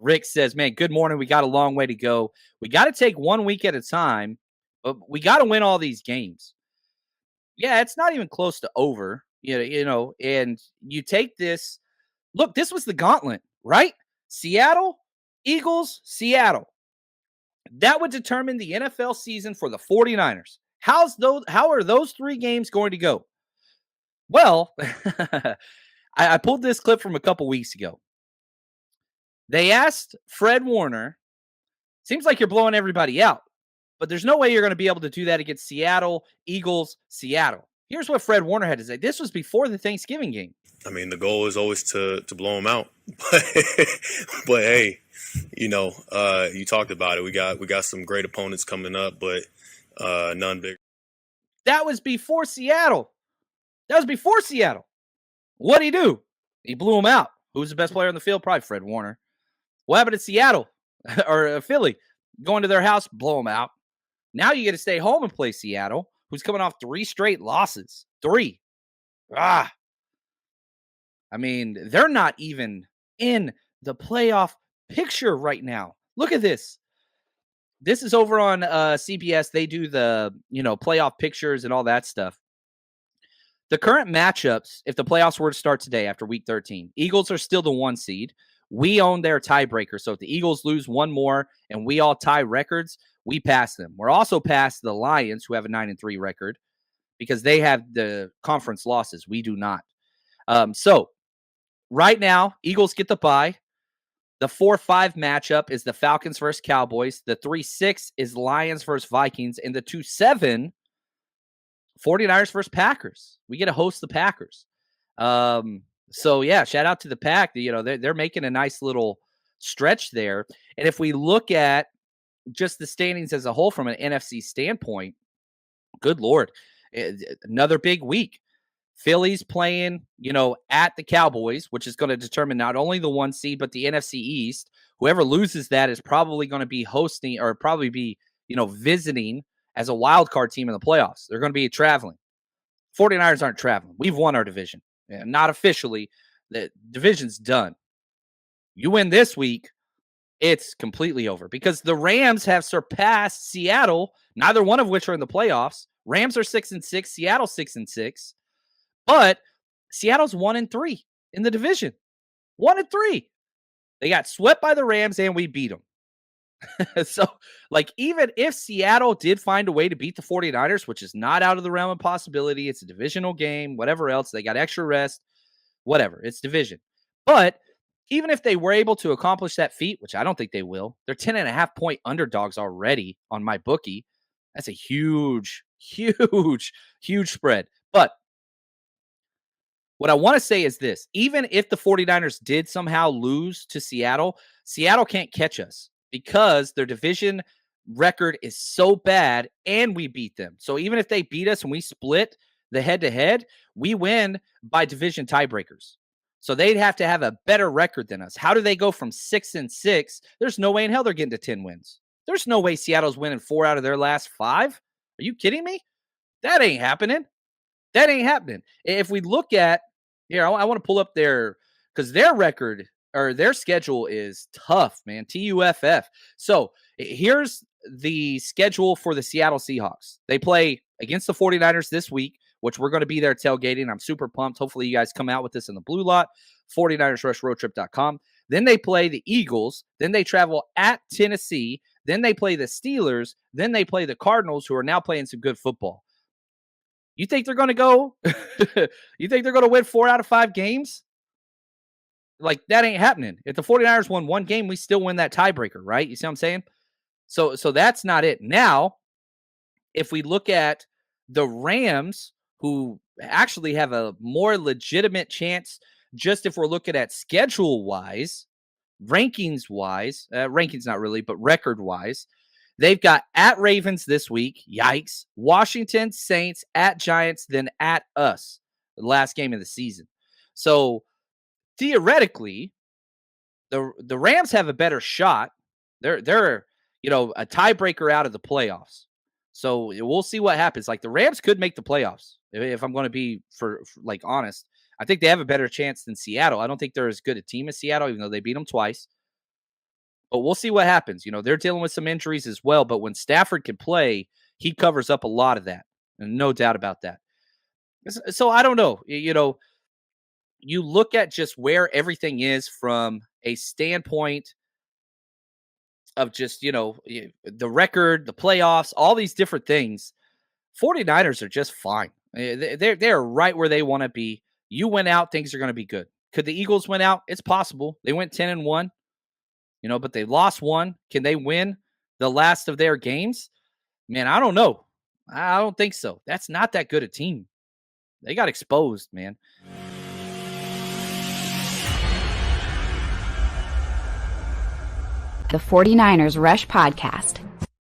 Rick says, man, good morning. We got a long way to go. We got to take 1 week at a time, but we got to win all these games. Yeah, it's not even close to over, and you take this. Look, this was the gauntlet, right? Seattle, Eagles, Seattle. That would determine the NFL season for the 49ers. How are those 3 games going to go? Well, I pulled this clip from a couple weeks ago. They asked Fred Warner, seems like you're blowing everybody out, but there's no way you're going to be able to do that against Seattle, Eagles, Seattle. Here's what Fred Warner had to say. This was before the Thanksgiving game. I mean, the goal is always to blow them out. But hey, you talked about it. We got some great opponents coming up, but none bigger. That was before Seattle. What'd he do? He blew them out. Who's the best player on the field? Probably Fred Warner. What happened at Seattle or Philly? Going to their house, blow them out. Now you get to stay home and play Seattle, who's coming off 3 straight losses. 3. I mean, they're not even in the playoff picture right now. Look at this. This is over on CBS. They do the, playoff pictures and all that stuff. The current matchups, if the playoffs were to start today after week 13, Eagles are still the 1 seed. We own their tiebreaker. So if the Eagles lose one more and we all tie records, we pass them. We're also past the Lions, who have a 9-3 record, because they have the conference losses. We do not. So right now, Eagles get the bye. The 4-5 matchup is the Falcons versus Cowboys. The 3-6 is Lions versus Vikings. And the 2-7, 49ers versus Packers. We get to host the Packers. So, yeah, shout out to the Pack. They're making a nice little stretch there. And if we look at just the standings as a whole from an NFC standpoint, good Lord, another big week. Philly's playing, at the Cowboys, which is going to determine not only the 1 seed, but the NFC East. Whoever loses that is probably going to be hosting or probably be, visiting as a wild card team in the playoffs. They're going to be traveling. 49ers aren't traveling. We've won our division. Not officially. The division's done. You win this week, it's completely over because the Rams have surpassed Seattle, neither one of which are in the playoffs. Rams are 6-6, Seattle 6-6, but Seattle's 1-3 in the division. 1-3. They got swept by the Rams and we beat them. So, even if Seattle did find a way to beat the 49ers, which is not out of the realm of possibility, it's a divisional game, whatever else, they got extra rest, whatever, it's division. But even if they were able to accomplish that feat, which I don't think they will, they're 10.5-point underdogs already on my bookie. That's a huge, huge, huge spread. But what I want to say is this. Even if the 49ers did somehow lose to Seattle, Seattle can't catch us because their division record is so bad and we beat them. So even if they beat us and we split the head-to-head, we win by division tiebreakers. So they'd have to have a better record than us. How do they go from 6-6? There's no way in hell they're getting to 10 wins. There's no way Seattle's winning 4 out of their last 5. Are you kidding me? That ain't happening. If we look at, I want to pull up because their record or their schedule is tough, man. TUFF. So here's the schedule for the Seattle Seahawks. They play against the 49ers this week, which we're going to be there tailgating. I'm super pumped. Hopefully you guys come out with this in the blue lot, 49ersrushroadtrip.com. Then they play the Eagles. Then they travel at Tennessee. Then they play the Steelers. Then they play the Cardinals, who are now playing some good football. You think they're going to go? You think they're going to win 4 out of 5 games? That ain't happening. If the 49ers won 1 game, we still win that tiebreaker, right? You see what I'm saying? So that's not it. Now, if we look at the Rams, who actually have a more legitimate chance, just if we're looking at schedule-wise, rankings-wise, rankings not really, but record-wise, they've got at Ravens this week, yikes, Washington, Saints, at Giants, then at us, the last game of the season. So theoretically, the Rams have a better shot. They're a tiebreaker out of the playoffs. So we'll see what happens. The Rams could make the playoffs if I'm going to be for honest. I think they have a better chance than Seattle. I don't think they're as good a team as Seattle, even though they beat them twice. But we'll see what happens. They're dealing with some injuries as well. But when Stafford can play, he covers up a lot of that. And no doubt about that. So I don't know. You look at just where everything is from a standpoint of just, the record, the playoffs, all these different things. 49ers are just fine. They're right where they want to be. You win out, things are going to be good. Could the Eagles win out? It's possible. They went 10-1, but they lost one. Can they win the last of their games? Man, I don't know. I don't think so. That's not that good a team. They got exposed, man. The 49ers Rush Podcast.